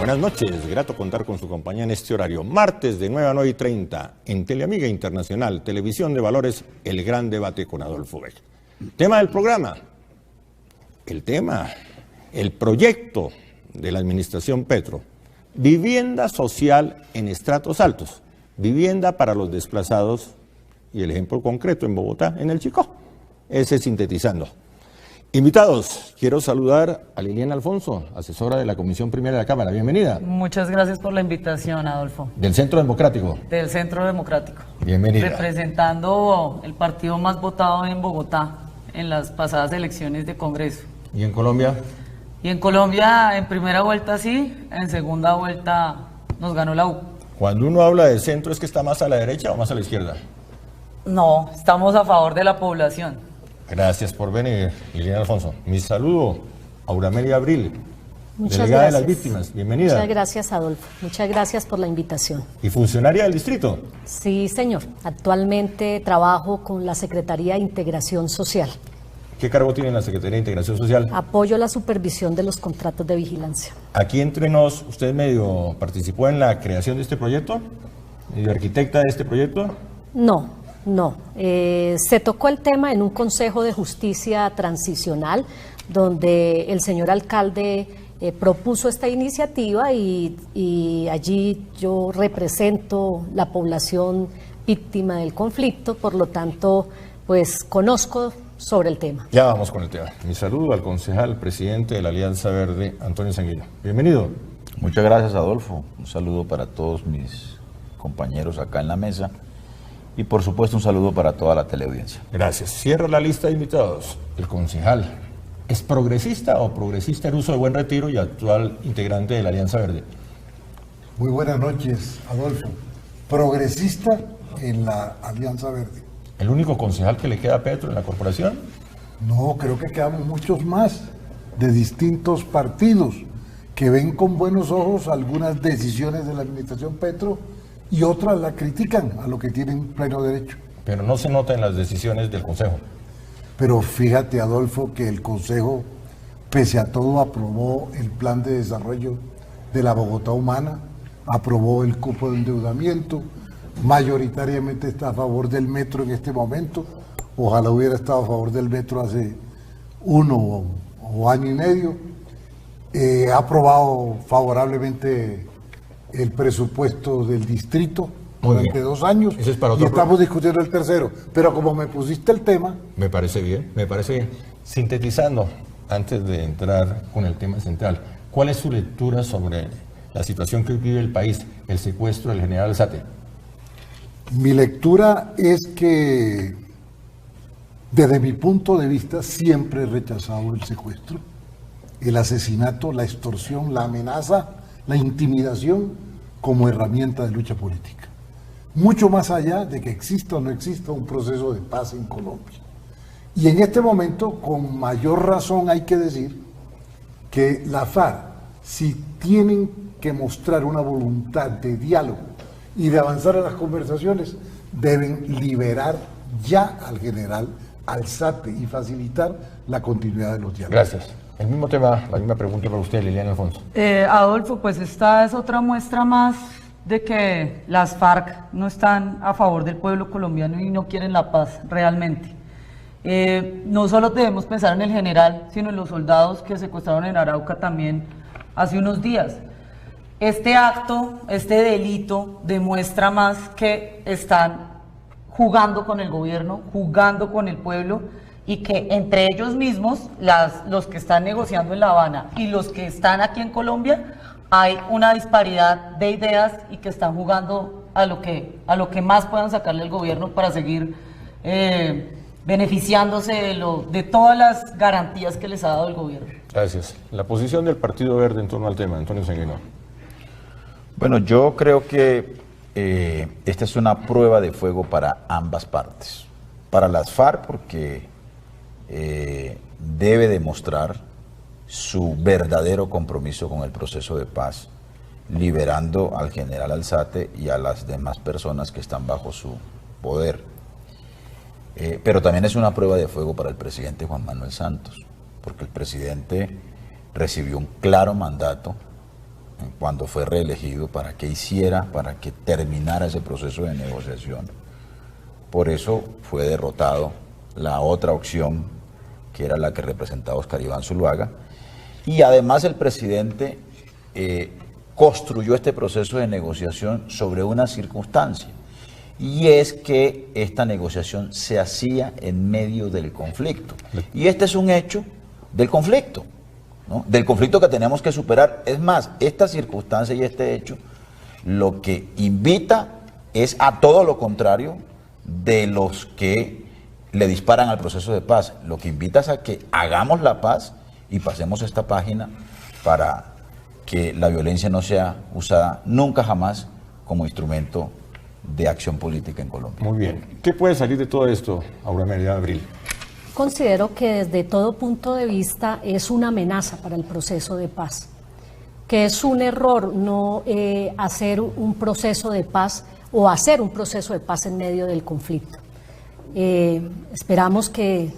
Buenas noches, grato contar con su compañía en este horario. Martes de 9 a 9:30 en Teleamiga Internacional, Televisión de Valores, el gran debate con Adolfo Vega. Tema del programa, el proyecto de la administración Petro, vivienda social en estratos altos, vivienda para los desplazados y el ejemplo concreto en Bogotá, en el Chicó, ese sintetizando. Invitados, quiero saludar a Liliana Alfonso, asesora de la Comisión Primera de la Cámara. Bienvenida. Muchas gracias por la invitación, Adolfo. Del Centro Democrático. Del Centro Democrático. Bienvenida. Representando el partido más votado en Bogotá en las pasadas elecciones de Congreso. ¿Y en Colombia? Y en Colombia, en primera vuelta sí, en segunda vuelta nos ganó la U. Cuando uno habla de centro, ¿es que está más a la derecha o más a la izquierda? No, estamos a favor de la población. Gracias por venir, Liliana Alfonso. Mi saludo a Auramelia Abril, muchas delegada gracias. de las víctimas. Bienvenida. Muchas gracias, Adolfo. Muchas gracias por la invitación. ¿Y funcionaria del distrito? Sí, señor. Actualmente trabajo con la Secretaría de Integración Social. ¿Qué cargo tiene en la Secretaría de Integración Social? Apoyo la supervisión de los contratos de vigilancia. Aquí entre nos, ¿usted medio participó en la creación de este proyecto? ¿Medio arquitecta de este proyecto? No. Se tocó el tema en un Consejo de Justicia Transicional, donde el señor alcalde propuso esta iniciativa y allí yo represento la población víctima del conflicto, por lo tanto, pues conozco sobre el tema. Ya vamos con el tema. Mi saludo al concejal presidente de la Alianza Verde, Antonio Sanguino. Bienvenido. Muchas gracias, Adolfo. Un saludo para todos mis compañeros acá en la mesa. Y por supuesto un saludo para toda la teleaudiencia. Gracias. Cierro la lista de invitados. El concejal, ¿es progresista o progresista en uso de Buen Retiro y actual integrante de la Alianza Verde? Muy buenas noches, Adolfo. Progresista en la Alianza Verde. ¿El único concejal que le queda a Petro en la corporación? No, creo que quedamos muchos más de distintos partidos que ven con buenos ojos algunas decisiones de la administración Petro y otras la critican, a lo que tienen pleno derecho. Pero no se nota en las decisiones del Consejo. Pero fíjate, Adolfo, que el Consejo, pese a todo, aprobó el plan de desarrollo de la Bogotá Humana, aprobó el cupo de endeudamiento, mayoritariamente está a favor del metro en este momento. Ojalá hubiera estado a favor del metro hace uno o año y medio. Ha aprobado favorablemente el presupuesto del distrito durante 2 años. Ese es para otro y estamos discutiendo el tercero. Pero como me pusiste el tema... Me parece bien, me parece bien. Sintetizando, antes de entrar con el tema central, ¿cuál es su lectura sobre la situación que vive el país, el secuestro del general Zate? Mi lectura es que, desde mi punto de vista, siempre he rechazado el secuestro, el asesinato, la extorsión, la amenaza, la intimidación como herramienta de lucha política. Mucho más allá de que exista o no exista un proceso de paz en Colombia. Y en este momento, con mayor razón hay que decir que la FARC, si tienen que mostrar una voluntad de diálogo y de avanzar en las conversaciones, deben liberar ya al general Alzate y facilitar la continuidad de los diálogos. Gracias. El mismo tema, la misma pregunta para usted, Liliana Alfonso. Adolfo, pues esta es otra muestra más de que las FARC no están a favor del pueblo colombiano y no quieren la paz realmente. No solo debemos pensar en el general, sino en los soldados que secuestraron en Arauca también hace unos días. Este acto, este delito, demuestra más que están jugando con el gobierno, jugando con el pueblo, y que entre ellos mismos, los que están negociando en La Habana y los que están aquí en Colombia, hay una disparidad de ideas y que están jugando a lo que más puedan sacarle al gobierno para seguir beneficiándose de todas las garantías que les ha dado el gobierno. Gracias. La posición del Partido Verde en torno al tema, Antonio Sanguino. Bueno, yo creo que esta es una prueba de fuego para ambas partes. Para las FARC, porque debe demostrar su verdadero compromiso con el proceso de paz, liberando al general Alzate y a las demás personas que están bajo su poder. Pero también es una prueba de fuego para el presidente Juan Manuel Santos, porque el presidente recibió un claro mandato cuando fue reelegido, para que terminara ese proceso de negociación. Por eso fue derrotado la otra opción, que era la que representaba Oscar Iván Zuluaga, y además el presidente construyó este proceso de negociación sobre una circunstancia, y es que esta negociación se hacía en medio del conflicto. Y este es un hecho del conflicto, ¿no? Del conflicto que tenemos que superar. Es más, esta circunstancia y este hecho lo que invita es a todo lo contrario de los que le disparan al proceso de paz. Lo que invita es a que hagamos la paz y pasemos esta página para que la violencia no sea usada nunca jamás como instrumento de acción política en Colombia. Muy bien. ¿Qué puede salir de todo esto, Aura Melina Abril? Considero que desde todo punto de vista es una amenaza para el proceso de paz, que es un error no hacer un proceso de paz o hacer un proceso de paz en medio del conflicto. Esperamos que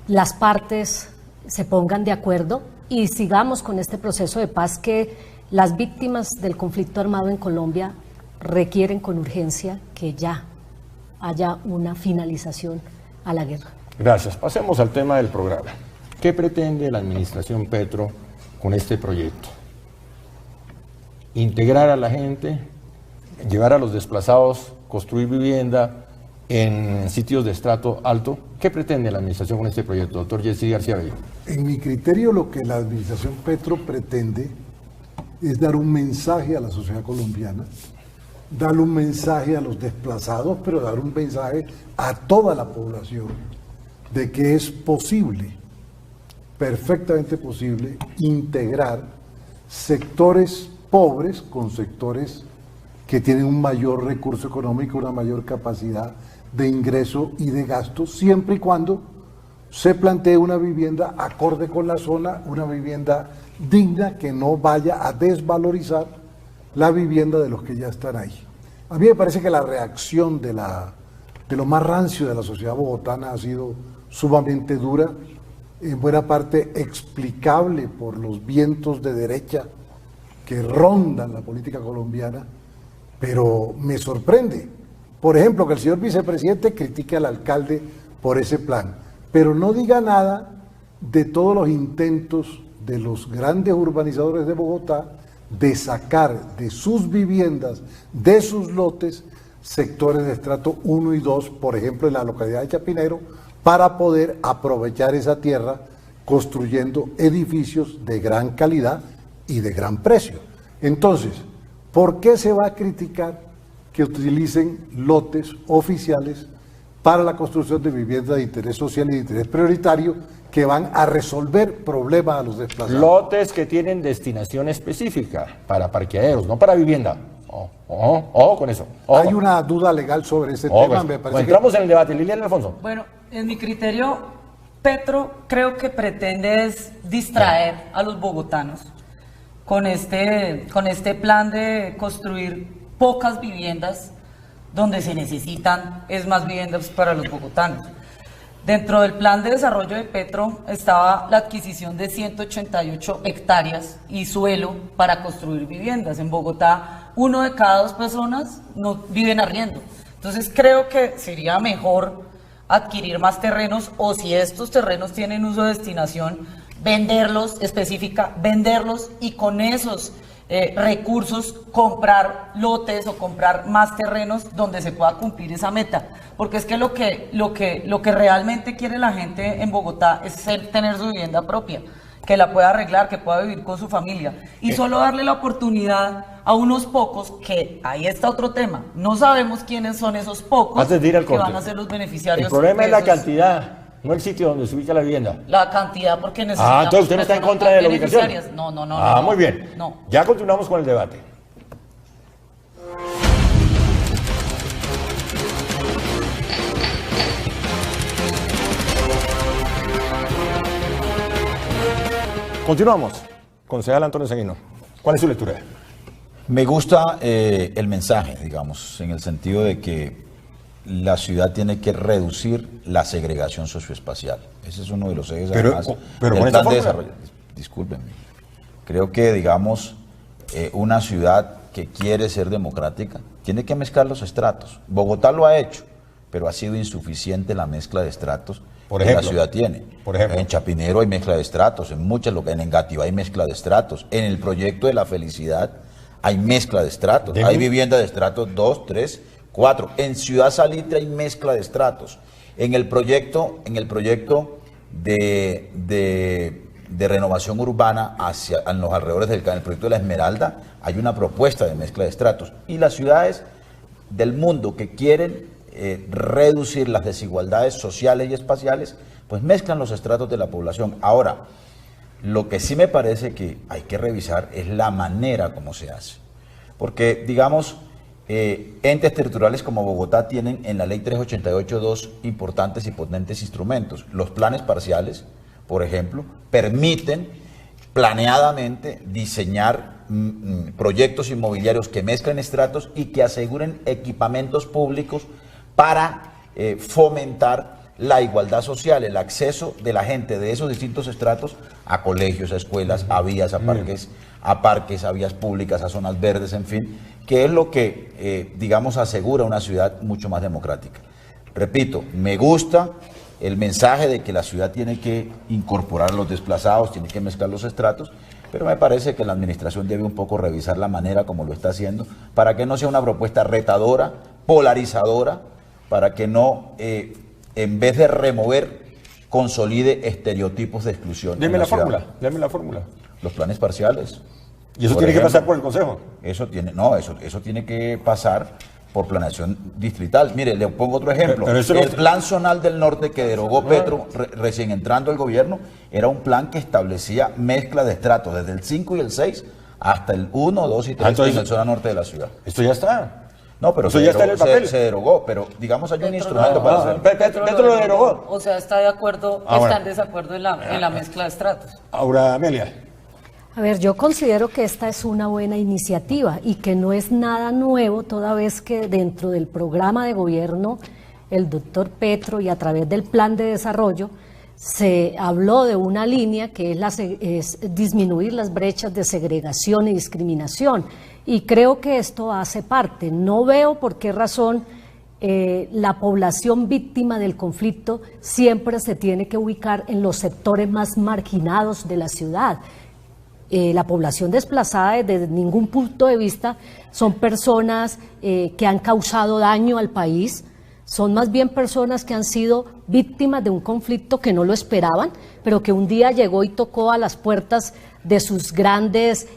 las partes se pongan de acuerdo y sigamos con este proceso de paz que las víctimas del conflicto armado en Colombia requieren con urgencia, que ya haya una finalización a la guerra. Gracias. Pasemos al tema del programa. ¿Qué pretende la administración Petro con este proyecto? Integrar a la gente, llevar a los desplazados, construir vivienda en sitios de estrato alto. ¿Qué pretende la administración con este proyecto, doctor Jesse García Bello? En mi criterio, lo que la administración Petro pretende es dar un mensaje a la sociedad colombiana, darle un mensaje a los desplazados, pero dar un mensaje a toda la población de que es posible, perfectamente posible, integrar sectores pobres con sectores que tienen un mayor recurso económico, una mayor capacidad de ingreso y de gasto, siempre y cuando se plantee una vivienda acorde con la zona, una vivienda digna que no vaya a desvalorizar la vivienda de los que ya están ahí. A mí me parece que la reacción de lo más rancio de la sociedad bogotana ha sido sumamente dura, en buena parte explicable por los vientos de derecha que rondan la política colombiana, pero me sorprende, por ejemplo, que el señor vicepresidente critique al alcalde por ese plan, pero no diga nada de todos los intentos de los grandes urbanizadores de Bogotá de sacar de sus viviendas, de sus lotes, sectores de estrato 1 y 2, por ejemplo en la localidad de Chapinero, para poder aprovechar esa tierra construyendo edificios de gran calidad y de gran precio. Entonces, ¿por qué se va a criticar que utilicen lotes oficiales para la construcción de viviendas de interés social y de interés prioritario que van a resolver problemas a los desplazados? Lotes que tienen destinación específica para parqueaderos, no para vivienda. Con eso. Hay una duda legal sobre ese tema. Me parece entramos en el debate. Liliana Alfonso. Bueno, en mi criterio, Petro creo que pretende es distraer a los bogotanos con este plan de construir pocas viviendas donde se necesitan es más viviendas para los bogotanos. Dentro del plan de desarrollo de Petro estaba la adquisición de 188 hectáreas y suelo para construir viviendas. En Bogotá, 1 de cada 2 personas no viven arriendo. Entonces creo que sería mejor adquirir más terrenos, o si estos terrenos tienen uso de destinación, venderlos y con esos recursos comprar lotes o comprar más terrenos donde se pueda cumplir esa meta, porque es que lo que realmente quiere la gente en Bogotá es tener su vivienda propia, que la pueda arreglar, que pueda vivir con su familia, y solo darle la oportunidad a unos pocos, que ahí está otro tema, no sabemos quiénes son esos pocos que van a ser los beneficiarios. El problema es la cantidad, no el sitio donde se ubica la vivienda. La cantidad, porque necesitamos. Entonces usted no está en contra de la ubicación. No. Muy bien. No. Ya continuamos con el debate. Continuamos. Concejal Antonio Sanguino, ¿cuál es su lectura? Me gusta el mensaje, digamos, en el sentido de que la ciudad tiene que reducir la segregación socioespacial. Ese es uno de los ejes, además, pero del con plan esa de desarrollo. Discúlpenme. Creo que, digamos, una ciudad que quiere ser democrática, tiene que mezclar los estratos. Bogotá lo ha hecho, pero ha sido insuficiente la mezcla de estratos Por que ejemplo, la ciudad tiene. por ejemplo. En Chapinero hay mezcla de estratos, en muchas localidades, en Engativá hay mezcla de estratos, en el proyecto de la felicidad hay mezcla de estratos, hay vivienda de estratos 2, 3, 4. En Ciudad Salitre hay mezcla de estratos. En el proyecto de renovación urbana en los alrededores del el proyecto de la Esmeralda hay una propuesta de mezcla de estratos. Y las ciudades del mundo que quieren reducir las desigualdades sociales y espaciales, pues mezclan los estratos de la población. Ahora, lo que sí me parece que hay que revisar es la manera como se hace. Porque, digamos, entes territoriales como Bogotá tienen en la ley 388 dos importantes y potentes instrumentos. Los planes parciales, por ejemplo, permiten planeadamente diseñar proyectos inmobiliarios que mezclen estratos y que aseguren equipamientos públicos para fomentar la igualdad social, el acceso de la gente de esos distintos estratos a colegios, a escuelas, a vías, a parques, a vías públicas, a zonas verdes, en fin, que es lo que, digamos, asegura una ciudad mucho más democrática. Repito, me gusta el mensaje de que la ciudad tiene que incorporar a los desplazados, tiene que mezclar los estratos, pero me parece que la administración debe un poco revisar la manera como lo está haciendo, para que no sea una propuesta retadora, polarizadora, para que no, en vez de remover, consolide estereotipos de exclusión. Deme la fórmula. Los planes parciales. ¿Y eso tiene que pasar por el Consejo? Eso tiene que pasar por planeación distrital. Mire, le pongo otro ejemplo. El plan zonal del norte que derogó Petro recién entrando al gobierno era un plan que establecía mezcla de estratos desde el 5 y el 6 hasta el 1, 2 y 3 en la zona norte de la ciudad. Esto ya está. No, pero eso ya está en el papel. Se derogó, pero digamos hay un instrumento para hacerlo. Petro lo derogó. O sea, está de acuerdo, está en desacuerdo en la mezcla de estratos. Ahora, Amelia. A ver, yo considero que esta es una buena iniciativa y que no es nada nuevo, toda vez que dentro del programa de gobierno, el doctor Petro y a través del plan de desarrollo, se habló de una línea que es disminuir las brechas de segregación y discriminación. Y creo que esto hace parte. No veo por qué razón la población víctima del conflicto siempre se tiene que ubicar en los sectores más marginados de la ciudad. La población desplazada desde ningún punto de vista son personas que han causado daño al país, son más bien personas que han sido víctimas de un conflicto que no lo esperaban, pero que un día llegó y tocó a las puertas de sus grandes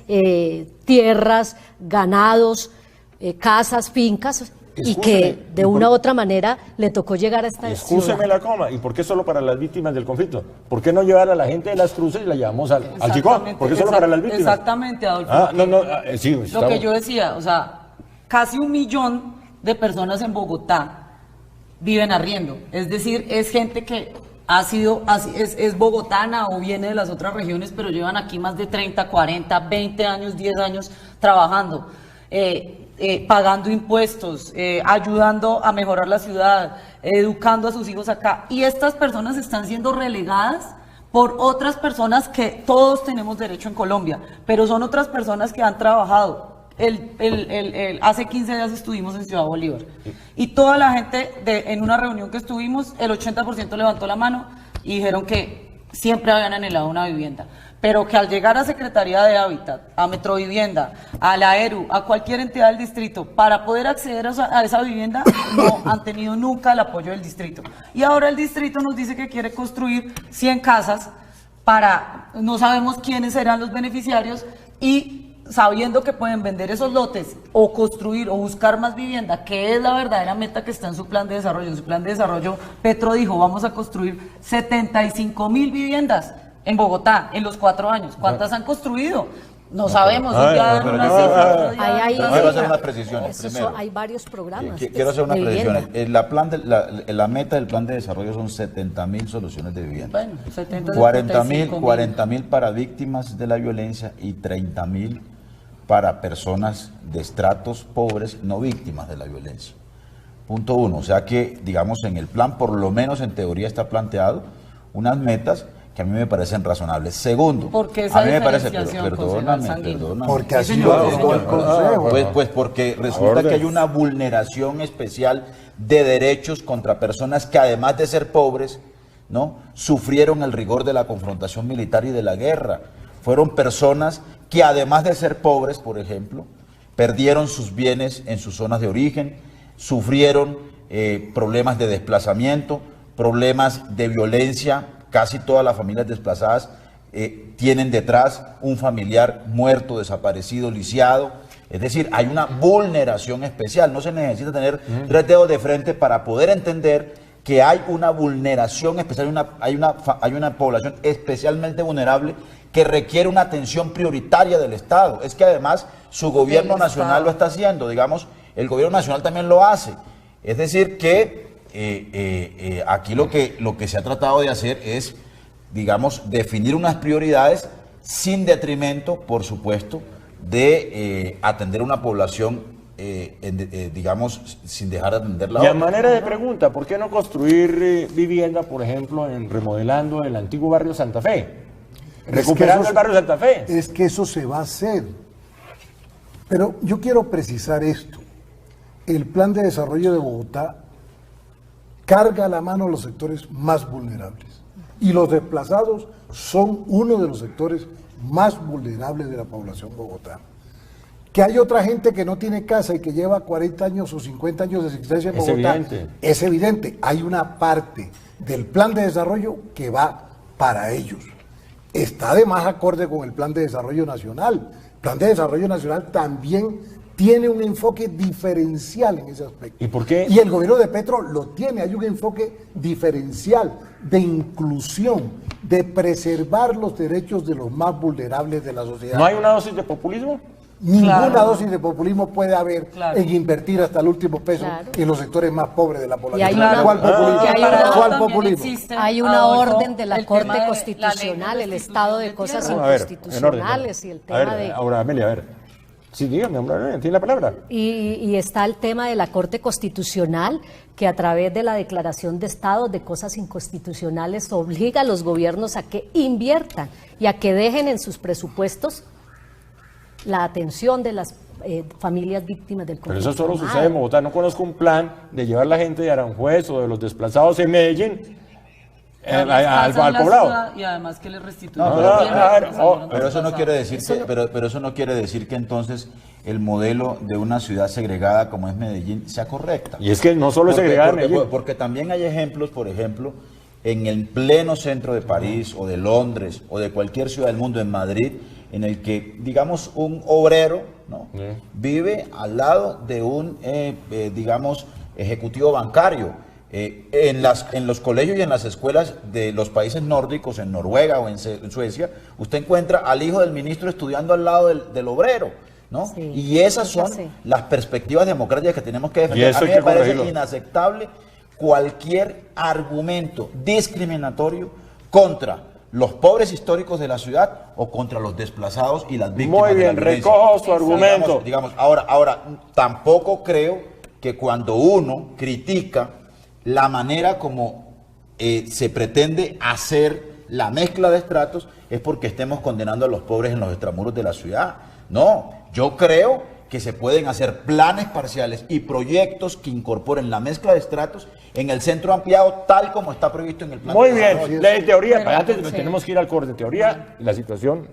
tierras, ganados, casas, fincas, y que de una u otra manera le tocó llegar a esta ciudad. Excúseme la coma. ¿Y por qué solo para las víctimas del conflicto? ¿Por qué no llevar a la gente de las cruces y la llevamos al Chicó? ¿Por qué solo para las víctimas? Exactamente, Adolfo. Sí, lo que yo decía, o sea, casi 1 millón de personas en Bogotá viven arriendo. Es decir, es gente que es bogotana o viene de las otras regiones, pero llevan aquí más de 30, 40, 20 años, 10 años trabajando. Pagando impuestos, ayudando a mejorar la ciudad, educando a sus hijos acá. Y estas personas están siendo relegadas por otras personas que todos tenemos derecho en Colombia, pero son otras personas que han trabajado. Hace 15 días estuvimos en Ciudad Bolívar y toda la gente en una reunión que estuvimos, el 80% levantó la mano y dijeron que siempre habían anhelado una vivienda, pero que al llegar a Secretaría de Hábitat, a Metrovivienda, a la ERU, a cualquier entidad del distrito, para poder acceder a esa vivienda, no han tenido nunca el apoyo del distrito. Y ahora el distrito nos dice que quiere construir 100 casas no sabemos quiénes serán los beneficiarios, y sabiendo que pueden vender esos lotes o construir o buscar más vivienda, que es la verdadera meta que está en su plan de desarrollo. En su plan de desarrollo, Petro dijo, vamos a construir 75,000 viviendas en Bogotá en los 4 años. ¿Cuántas han construido? No sabemos. Voy a hacer unas precisiones. Primero, hay varios programas. Quiero hacer unas precisiones. La meta del plan de desarrollo son 70,000 soluciones de vivienda. Bueno, 70, 40,000 para víctimas de la violencia y 30,000 para personas de estratos pobres no víctimas de la violencia. Punto 1. O sea que, digamos, en el plan, por lo menos en teoría está planteado unas metas que a mí me parecen razonables. Segundo, ¿por qué esa a mí me parece, diferenciación, perdóname, Sanguino? Porque así señor, lo dijo el Consejo. Pues porque resulta que hay una vulneración especial de derechos contra personas que, además de ser pobres, ¿no?, sufrieron el rigor de la confrontación militar y de la guerra. Fueron personas que, además de ser pobres, por ejemplo, perdieron sus bienes en sus zonas de origen, sufrieron problemas de desplazamiento, problemas de violencia. Casi todas las familias desplazadas tienen detrás un familiar muerto, desaparecido, lisiado. Es decir, hay una vulneración especial. No se necesita tener 3 dedos de frente para poder entender que hay una vulneración especial, hay una población especialmente vulnerable que requiere una atención prioritaria del Estado. Es que además su gobierno nacional lo está haciendo, digamos, el gobierno nacional también lo hace. Es decir, que aquí lo que se ha tratado de hacer es, digamos, definir unas prioridades sin detrimento, por supuesto, de atender una población, digamos, sin dejar de atender la Y a otra. manera de pregunta, ¿por qué no construir vivienda, por ejemplo, remodelando el antiguo barrio Santa Fe? Recuperando el barrio Santa Fe. Es que eso se va a hacer. Pero yo quiero precisar esto. El plan de desarrollo de Bogotá carga la mano a los sectores más vulnerables. Y los desplazados son uno de los sectores más vulnerables de la población bogotana. Que hay otra gente que no tiene casa y que lleva 40 años o 50 años de existencia en Bogotá. Es evidente. Hay una parte del plan de desarrollo que va para ellos. Está además acorde con el plan de desarrollo nacional. El plan de desarrollo nacional también tiene un enfoque diferencial en ese aspecto. ¿Y por qué? Y el gobierno de Petro lo tiene. Hay un enfoque diferencial de inclusión, de preservar los derechos de los más vulnerables de la sociedad. ¿No hay una dosis de populismo? Ninguna Claro. dosis de populismo puede haber Claro. en invertir hasta el último peso Claro. en los sectores más pobres de la población. Y hay una- ¿Cuál populismo? y hay una- ¿Cuál populismo? Hay una orden de la Corte Constitucional, el estado de cosas No, a ver, inconstitucionales y el tema a ver, de... ahora, Amelia, a ver. Sí, dígame, hombre, tiene la palabra. Y está el tema de la Corte Constitucional, que a través de la declaración de estados de cosas inconstitucionales obliga a los gobiernos a que inviertan y a que dejen en sus presupuestos la atención de las familias víctimas del Pero conflicto eso solo armado. sucede en Bogotá. No conozco un plan de llevar la gente de Aranjuez o de los desplazados en Medellín al poblado. Y además que les restituyen. No, los pero, bienes a ver, que los salieron pero eso no desplazados. quiere decir que, pero eso no quiere decir que entonces el modelo de una ciudad segregada como es Medellín sea correcta. Y es que no solo es Porque- segregada en porque- Medellín. porque también hay ejemplos, por ejemplo, en el pleno centro de París o de Londres o de cualquier ciudad del mundo, en Madrid, en el que, digamos, un obrero, ¿no?, vive al lado de un, digamos, ejecutivo bancario. En los colegios y en las escuelas de los países nórdicos, en Noruega o en Suecia, usted encuentra al hijo del ministro estudiando al lado del obrero, ¿no? Sí, Y esas es son así. las perspectivas democráticas que tenemos que Y defender. eso A mí hay que me parece corregirlo. inaceptable cualquier argumento discriminatorio contra los pobres históricos de la ciudad o contra los desplazados y las víctimas Muy de la bien, violencia. recojo su argumento. Digamos, ahora, tampoco creo que cuando uno critica la manera como se pretende hacer la mezcla de estratos es porque estemos condenando a los pobres en los extramuros de la ciudad. No, yo creo que se pueden hacer planes parciales y proyectos que incorporen la mezcla de estratos en el centro ampliado tal como está previsto en el plan. Muy de bien, desarrollo. la teoría, Pero, antes sí. tenemos que ir al corte. En teoría, la situación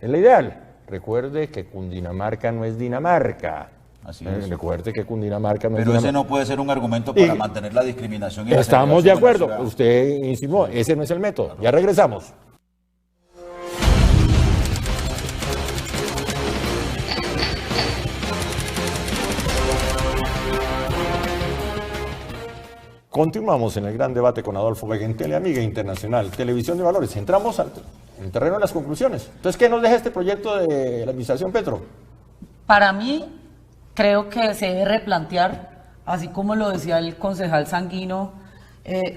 es la ideal. Recuerde que Cundinamarca no es Dinamarca. Así es. Recuerde que Cundinamarca no es Pero ese Dinamarca. no puede ser un argumento para Y- mantener la discriminación. Y la Estamos de segregación acuerdo. en la ciudad. Usted insinuó, ese no es el método. Ya regresamos. Continuamos en el gran debate con Adolfo Vega en Teleamiga Internacional, Televisión de Valores. Entramos en el terreno de las conclusiones. Entonces, ¿qué nos deja este proyecto de la administración Petro? Para mí, creo que se debe replantear, así como lo decía el concejal Sanguino,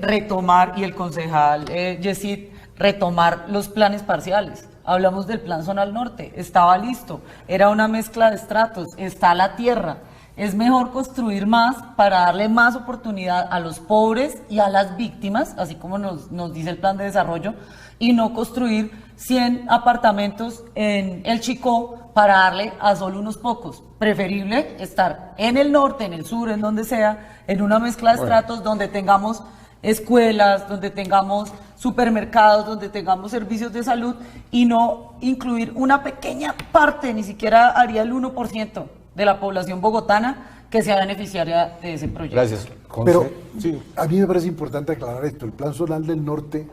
retomar, y el concejal Yesid, retomar los planes parciales. Hablamos del plan zonal norte, estaba listo, era una mezcla de estratos, está la tierra. es mejor construir más para darle más oportunidad a los pobres y a las víctimas, así como nos dice el plan de desarrollo, y no construir 100 apartamentos en el Chicó para darle a solo unos pocos. Preferible estar en el norte, en el sur, en donde sea, en una mezcla de estratos donde tengamos escuelas, donde tengamos supermercados, donde tengamos servicios de salud y no incluir una pequeña parte, ni siquiera haría el 1% de la población bogotana que sea beneficiaria de ese proyecto. Gracias. Pero Sí. a mí me parece importante aclarar esto. El Plan Zonal del Norte,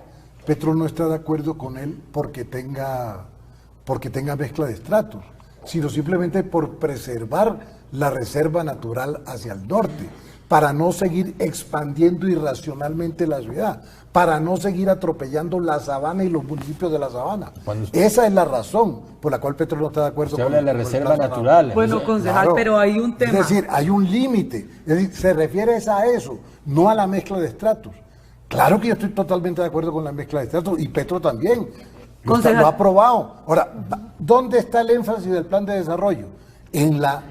Petro no está de acuerdo con él porque tenga mezcla de estratos, sino simplemente por preservar la reserva natural hacia el norte, para no seguir expandiendo irracionalmente la ciudad, para no seguir atropellando la sabana y los municipios de la sabana. Esa es la razón por la cual Petro no está de acuerdo Se con habla de la con el reserva Plan natural. Zonal. Bueno, concejal, Claro. pero hay un tema. Es decir, hay un límite. Es decir, se refiere a eso, no a la mezcla de estratos. Claro que yo estoy totalmente de acuerdo con la mezcla de estratos y Petro también. Lo ha aprobado. Ahora, ¿dónde está el énfasis del plan de desarrollo? En la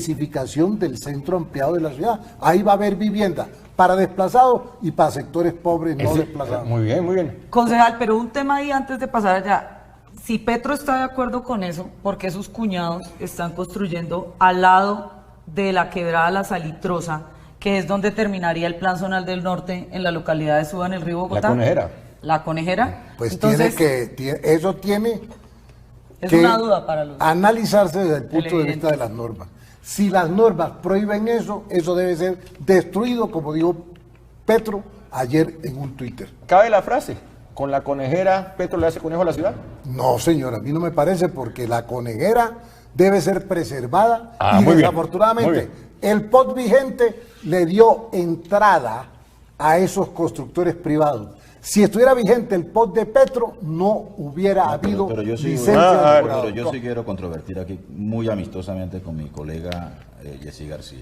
densificación del centro ampliado de la ciudad. Ahí va a haber vivienda para desplazados y para sectores pobres no desplazados. Muy bien, muy bien. Concejal, pero un tema ahí antes de pasar allá. Si Petro está de acuerdo con eso, ¿por qué sus cuñados están construyendo al lado de la quebrada La Salitrosa, que es donde terminaría el Plan Zonal del Norte en la localidad de Suba, en el río Bogotá? La Conejera. La Conejera. Pues Entonces, eso tiene es que una duda para los analizarse desde el punto de televidentes. vista de las normas. Si las normas prohíben eso, eso debe ser destruido, como dijo Petro ayer en un Twitter. Cabe la frase, con la conejera, Petro le hace conejo a la ciudad. No, señor, a mí no me parece, porque la conejera debe ser preservada y muy bien, desafortunadamente muy bien. el POT vigente le dio entrada a esos constructores privados. Si estuviera vigente el POT de Petro, no hubiera habido Pero yo sí, licencia de pero jurado. yo sí quiero controvertir aquí muy amistosamente con mi colega Jessy García.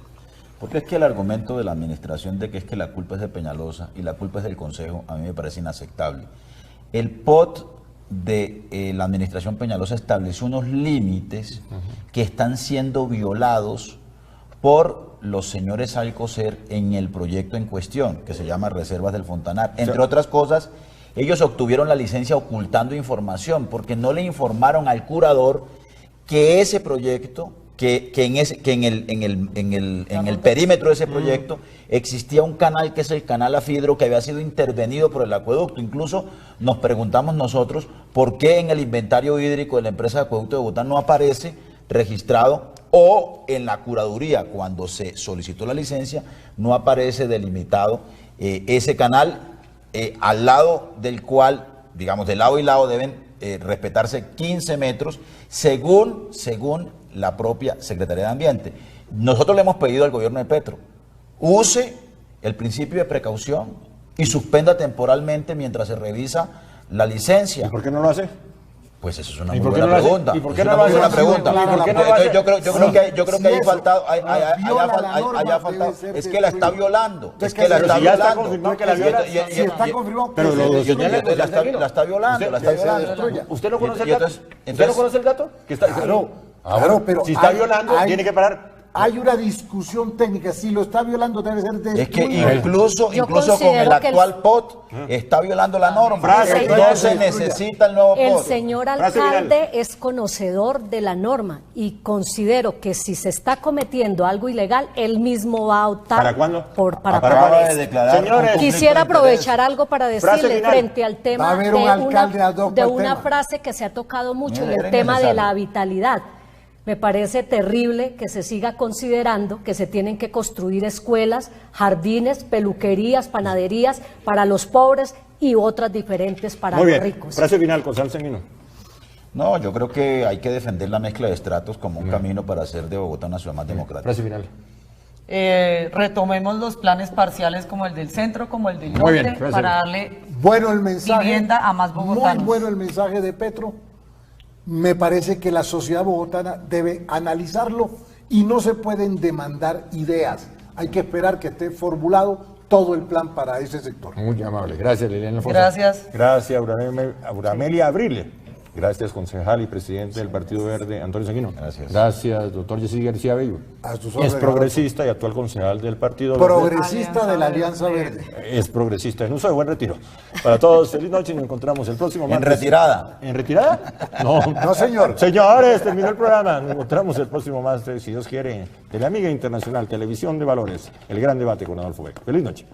Porque es que el argumento de la administración de que es que la culpa es de Peñalosa y la culpa es del Consejo, a mí me parece inaceptable. El POT de la administración Peñalosa estableció unos límites que están siendo violados por los señores Alcocer en el proyecto en cuestión, que se llama Reservas del Fontanar. Entre otras cosas, ellos obtuvieron la licencia ocultando información, porque no le informaron al curador que ese proyecto, que en el perímetro de ese proyecto existía un canal que es el canal Afidro, que había sido intervenido por el acueducto. Incluso nos preguntamos nosotros por qué en el inventario hídrico de la empresa de Acueducto de Bogotá no aparece registrado, o en la curaduría, cuando se solicitó la licencia, no aparece delimitado ese canal, al lado del cual, digamos, de lado y lado deben respetarse 15 metros, según la propia Secretaría de Ambiente. Nosotros le hemos pedido al gobierno de Petro, use el principio de precaución y suspenda temporalmente mientras se revisa la licencia. ¿Y por qué no lo hace? Pues eso es una ¿Y muy por qué buena no lo hace? pregunta. ¿Y por qué Es no una lo muy buena hace? pregunta. ¿Y por qué no lo Entonces, hace? yo creo que ahí faltado, viola la norma, haya faltado. debe ser Es que la está destruida. violando. Entonces, Es que la pero está si ya está violando. confirmado que la viola, si está confirmado, pero que lo se de destruya. señales La está violando, la está que se violando. destruya. ¿Usted no conoce el Y dato? entonces- ¿Usted no conoce el dato? Que está, Claro, Ah, claro, bueno, pero si está hay- violando, hay- tiene que parar. Hay una discusión técnica, si lo está violando debe ser destruido. Es que incluso Yo con el considero que actual POT está violando la norma. Frase, No frase, se necesita el nuevo El POT. señor Frase alcalde es conocedor de la norma y considero que si se está cometiendo algo ilegal, él mismo va a optar ¿Para cuándo? para ¿Para pagar Acaba de eso. declarar Señores, un conflicto Quisiera de interés. aprovechar algo para Frase decirle final. frente al Va a tema haber un alcalde ad hoc de para el una tema. frase que se ha tocado mucho Mira, y el era tema de innecesario. la vitalidad. Me parece terrible que se siga considerando que se tienen que construir escuelas, jardines, peluquerías, panaderías para los pobres y otras diferentes para Muy los bien. ricos. Frase final, Gonzalo Sanguino. No, yo creo que hay que defender la mezcla de estratos como un camino para hacer de Bogotá una ciudad más democrática. Frase final. retomemos los planes parciales como el del centro, como el del Muy norte, bien, gracias. para darle Bueno el mensaje. vivienda a más bogotanos. Muy bueno el mensaje de Petro. Me parece que la sociedad bogotana debe analizarlo y no se pueden demandar ideas. Hay que esperar que esté formulado todo el plan para ese sector. Muy amable. Gracias, Liliana Alfonso. Gracias. Gracias, Auramelia Abrile. Gracias, concejal y presidente del Partido Verde, Antonio Sanguino. Gracias. Gracias, doctor Jessy García Bello. A tus Es órdenes, progresista y actual concejal del Partido Verde. Progresista de la Alianza Verde. Es progresista en uso de buen retiro. Para todos, feliz noche y nos encontramos el próximo martes. En retirada. ¿En retirada? No. No, señor. Señores, terminó el programa. Nos encontramos el próximo martes, si Dios quiere, de la Amiga Internacional, Televisión de Valores, el gran debate con Adolfo Becker. Feliz noche.